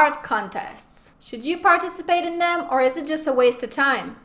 art contests. Should you participate in them, or is it just a waste of time?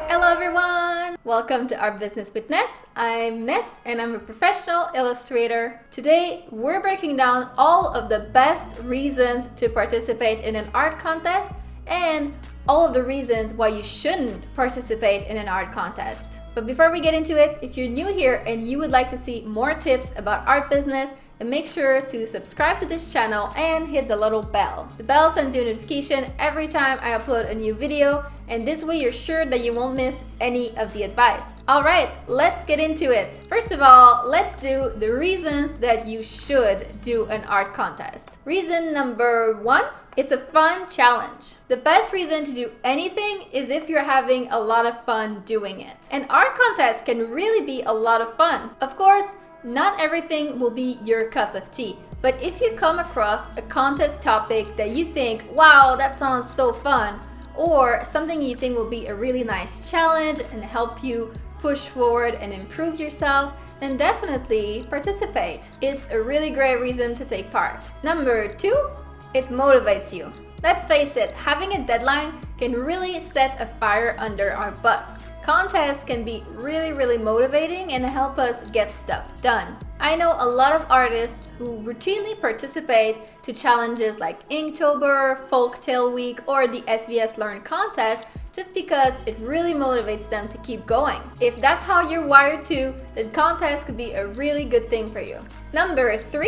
Hello everyone! Welcome to Art Business with Ness. I'm Ness and I'm a professional illustrator. Today we're breaking down all of the best reasons to participate in an art contest and all of the reasons why you shouldn't participate in an art contest. But before we get into it, if you're new here and you would like to see more tips about art business, then make sure to subscribe to this channel and hit the little bell. The bell sends you a notification every time I upload a new video, and this way you're sure that you won't miss any of the advice. Alright, let's get into it. First of all, let's do the reasons that you should do an art contest. Reason number 1. It's a fun challenge. The best reason to do anything is if you're having a lot of fun doing it. An art contest can really be a lot of fun. Of course, not everything will be your cup of tea, but if you come across a contest topic that you think, wow, that sounds so fun, or something you think will be a really nice challenge and help you push forward and improve yourself, then definitely participate. It's a really great reason to take part. Number 2, it motivates you. Let's face it, having a deadline can really set a fire under our butts. Contests can be really motivating and help us get stuff done. I know a lot of artists who routinely participate to challenges like Inktober, Folktale Week, or the SVS Learn contest just because it really motivates them to keep going. If that's how you're wired to, then contests could be a really good thing for you. Number 3,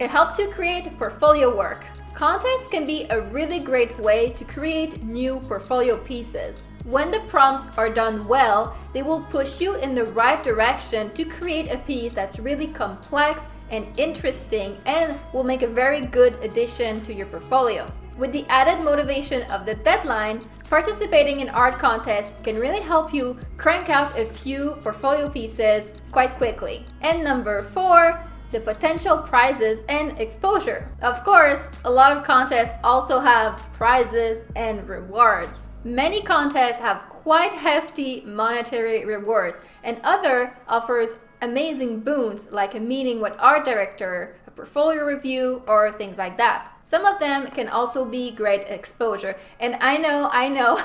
it helps you create portfolio work. Contests can be a really great way to create new portfolio pieces. When the prompts are done well, they will push you in the right direction to create a piece that's really complex and interesting and will make a very good addition to your portfolio. With the added motivation of the deadline, participating in art contests can really help you crank out a few portfolio pieces quite quickly. And number 4, the potential prizes and exposure. Of course, a lot of contests also have prizes and rewards. Many contests have quite hefty monetary rewards, and other offers amazing boons like a meeting with art director, a portfolio review, or things like that. Some of them can also be great exposure. And I know,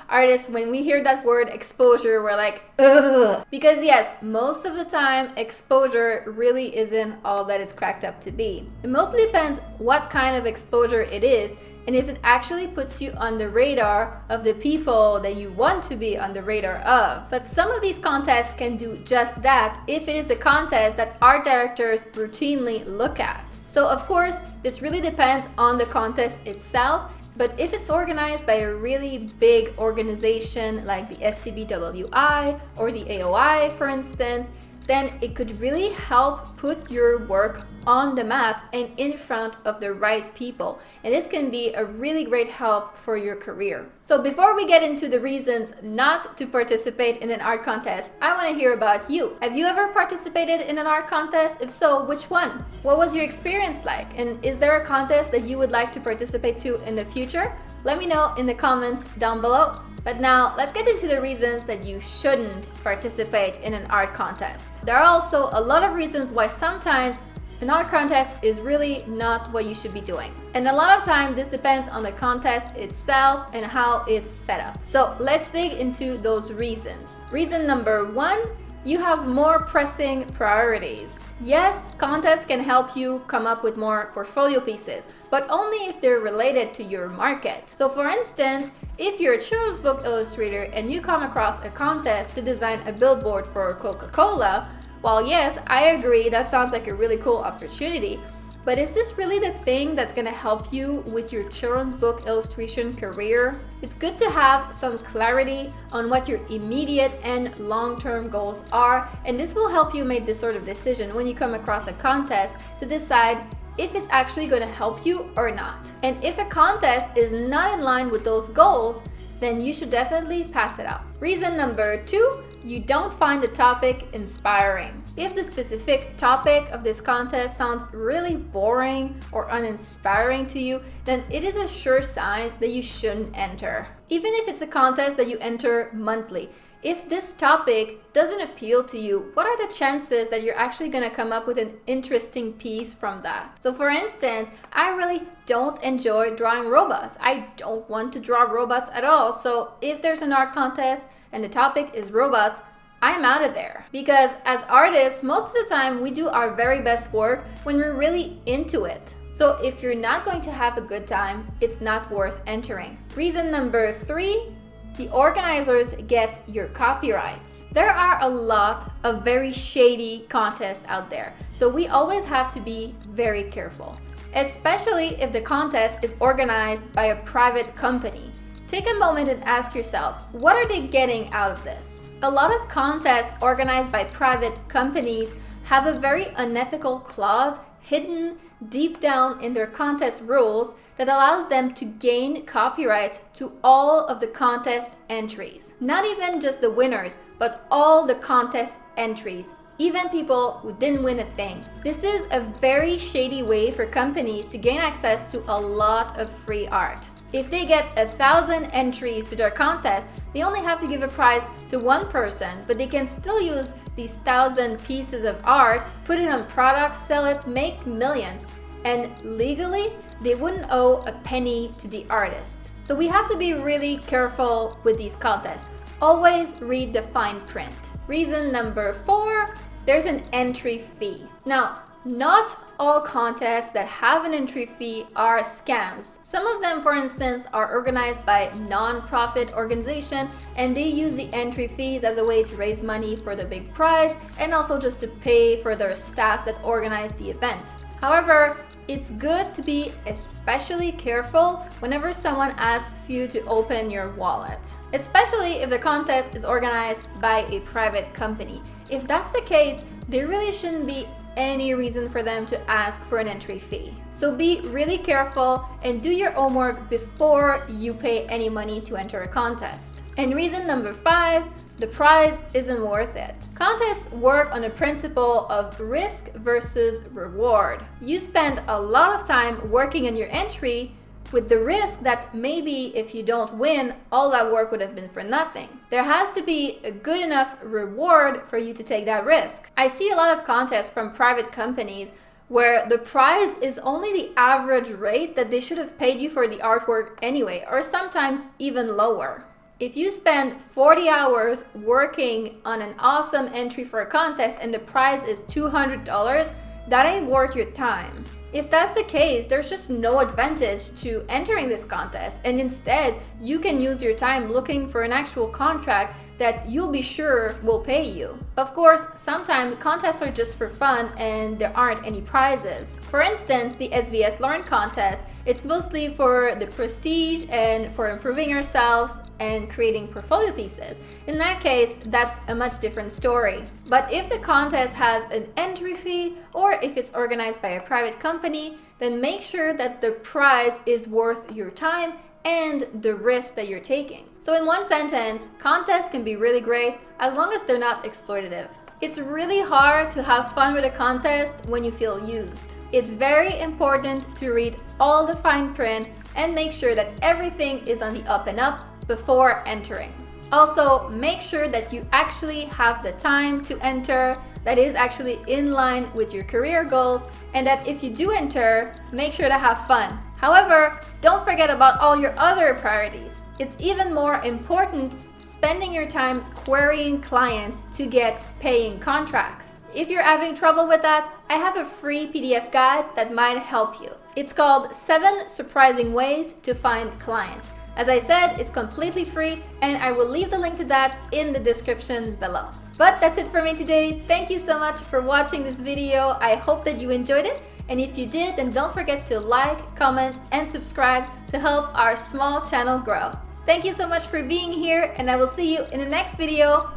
artists, when we hear that word exposure, we're like, ugh. Because yes, most of the time, exposure really isn't all that it's cracked up to be. It mostly depends what kind of exposure it is, and if it actually puts you on the radar of the people that you want to be on the radar of. But some of these contests can do just that if it is a contest that art directors routinely look at. So of course, this really depends on the contest itself, but if it's organized by a really big organization like the SCBWI or the AOI, for instance, then it could really help put your work on the map and in front of the right people. And this can be a really great help for your career. So before we get into the reasons not to participate in an art contest, I want to hear about you. Have you ever participated in an art contest? If so, which one? What was your experience like? And is there a contest that you would like to participate to in the future? Let me know in the comments down below. But now, let's get into the reasons that you shouldn't participate in an art contest. There are also a lot of reasons why sometimes an art contest is really not what you should be doing. And a lot of time, this depends on the contest itself and how it's set up. So let's dig into those reasons. Reason number 1, you have more pressing priorities. Yes, contests can help you come up with more portfolio pieces, but only if they're related to your market. So for instance, if you're a children's book illustrator and you come across a contest to design a billboard for Coca-Cola, while yes, I agree, that sounds like a really cool opportunity, but is this really the thing that's going to help you with your children's book illustration career? It's good to have some clarity on what your immediate and long-term goals are, and this will help you make this sort of decision when you come across a contest to decide if it's actually going to help you or not. And if a contest is not in line with those goals, then you should definitely pass it up. Reason number 2, you don't find the topic inspiring. If the specific topic of this contest sounds really boring or uninspiring to you, then it is a sure sign that you shouldn't enter. Even if it's a contest that you enter monthly, If this topic doesn't appeal to you, what are the chances that you're actually going to come up with an interesting piece from that? So for instance, I really don't enjoy drawing robots. I don't want to draw robots at all. So if there's an art contest and the topic is robots, I'm out of there. Because as artists, most of the time we do our very best work when we're really into it. So if you're not going to have a good time, it's not worth entering. Reason number 3, the organizers get your copyrights. There are a lot of very shady contests out there, so we always have to be very careful, especially if the contest is organized by a private company. Take a moment and ask yourself, what are they getting out of this? A lot of contests organized by private companies have a very unethical clause hidden deep down in their contest rules that allows them to gain copyrights to all of the contest entries. Not even just the winners, but all the contest entries, even people who didn't win a thing. This is a very shady way for companies to gain access to a lot of free art. If they get 1,000 entries to their contest, they only have to give a prize to one person, but they can still use these 1,000 pieces of art, put it on products, sell it, make millions. And legally, they wouldn't owe a penny to the artist. So we have to be really careful with these contests. Always read the fine print. Reason number 4, there's an entry fee. Now, not all contests that have an entry fee are scams. Some of them, for instance, are organized by non-profit organizations, and they use the entry fees as a way to raise money for the big prize and also just to pay for their staff that organize the event. However, it's good to be especially careful whenever someone asks you to open your wallet, especially if the contest is organized by a private company. If that's the case, there really shouldn't be any reason for them to ask for an entry fee. So be really careful and do your homework before you pay any money to enter a contest. And reason number 5, the prize isn't worth it. Contests work on the principle of risk versus reward. You spend a lot of time working on your entry with the risk that maybe if you don't win, all that work would have been for nothing. There has to be a good enough reward for you to take that risk. I see a lot of contests from private companies where the prize is only the average rate that they should have paid you for the artwork anyway, or sometimes even lower. If you spend 40 hours working on an awesome entry for a contest and the prize is $200, that ain't worth your time. If that's the case, there's just no advantage to entering this contest, and instead you can use your time looking for an actual contract that you'll be sure will pay you. Of course, sometimes contests are just for fun and there aren't any prizes. For instance, the SVS Learn contest, it's mostly for the prestige and for improving yourselves and creating portfolio pieces. In that case, that's a much different story. But if the contest has an entry fee or if it's organized by a private company, then make sure that the prize is worth your time and the risk that you're taking. So in one sentence, contests can be really great as long as they're not exploitative. It's really hard to have fun with a contest when you feel used. It's very important to read all the fine print and make sure that everything is on the up and up before entering. Also, make sure that you actually have the time to enter that is actually in line with your career goals, and that if you do enter, make sure to have fun. However, don't forget about all your other priorities. It's even more important spending your time querying clients to get paying contracts. If you're having trouble with that, I have a free PDF guide that might help you. It's called 7 Surprising Ways to Find Clients. As I said, it's completely free, and I will leave the link to that in the description below. But that's it for me today. Thank you so much for watching this video. I hope that you enjoyed it. And if you did, then don't forget to like, comment, and subscribe to help our small channel grow. Thank you so much for being here, and I will see you in the next video.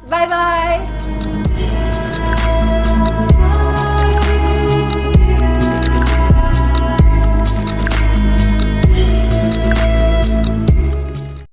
Bye bye!